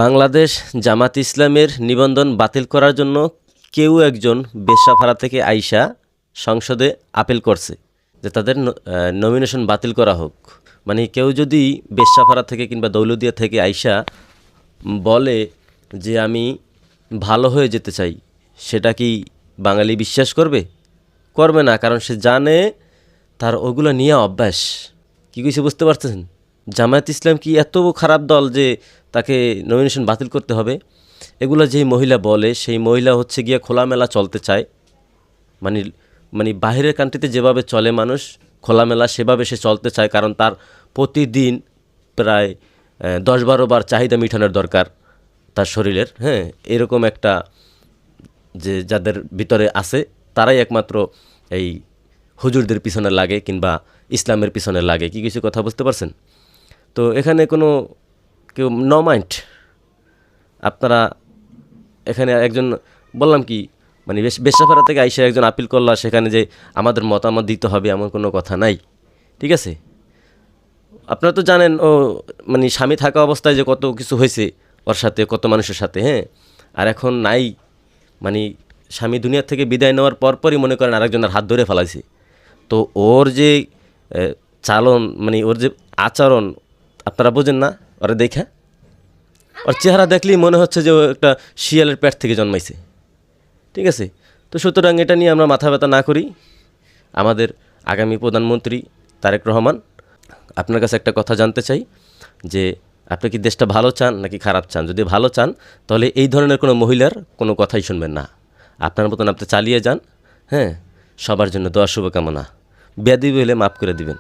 বাংলাদেশ জামাত ইসলামের নিবন্ধন বাতিল করার জন্য কেউ একজন বেশ্যাপাড়া থেকে আইসা সংসদে আপিল করছে যে তাদের নমিনেশন বাতিল করা হোক। মানে কেউ যদি বেশ্যাপাড়া থেকে কিংবা দৌলতদিয়া থেকে আইসা বলে যে আমি ভালো হয়ে যেতে চাই, সেটা কি বাঙালি বিশ্বাস করবে? করবে না, কারণ সে জানে তার ওগুলো নিয়ে অভ্যাস। কী কিছু বুঝতে পারতেছেন? জামায়াত ইসলাম কি এত খারাপ দল যে তাকে নমিনেশন বাতিল করতে হবে? এগুলো যেই মহিলা বলে, সেই মহিলা হচ্ছে গিয়া খোলামেলা চলতে চায়। মানে মানে বাইরের কান্ট্রিতে যেভাবে চলে মানুষ খোলামেলা, সেভাবে সে চলতে চায়, কারণ তার প্রতিদিন প্রায় 10-12 বার চাহিদা মিটানোর দরকার তার শরীরের। হ্যাঁ, এরকম একটা যে যাদের ভিতরে আছে তারাই একমাত্র এই হুজুরদের পিছনে লাগে কিংবা ইসলামের পিছনে লাগে। কি কিছু কথা বুঝতে পারছেন? তো এখানে কোনো কেউ নো মাইন্ড। আপনারা এখানে একজন বললাম কি, মানে বেশ্যাপাড়া থেকে আইসা একজন আপিল করলা, সেখানে যে আমাদের মতামত দিতে হবে এমন কোনো কথা নাই। ঠিক আছে? আপনারা তো জানেন ও মানে স্বামী থাকা অবস্থায় যে কত কিছু হয়েছে ওর সাথে, কত মানুষের সাথে। হ্যাঁ, আর এখন নাই। মানে স্বামী দুনিয়া থেকে বিদায় নেওয়ার পরপরই মনে করেন আরেকজনের হাত ধরে ফেলাইছে। তো ওর যে চালন, মানে ওর যে আচরণ আপনারা বোঝেন না। ওরা দেখা, ওর চেহারা দেখলেই মনে হচ্ছে যে ও একটা শিয়ালের পেট থেকে জন্মাইছে। ঠিক আছে? তো সুতরাং এটা নিয়ে আমরা মাথা ব্যথা না করি। আমাদের আগামী প্রধানমন্ত্রী তারেক রহমান, আপনার কাছে একটা কথা জানতে চাই যে আপনি কি দেশটা ভালো চান নাকি খারাপ চান? যদি ভালো চান তাহলে এই ধরনের কোনো মহিলার কোনো কথাই শুনবেন না। আপনার মতন আপনি চালিয়ে যান। হ্যাঁ, সবার জন্য দোয়া শুভকামনা। বেয়াদবি হলে মাফ করে দিবেন।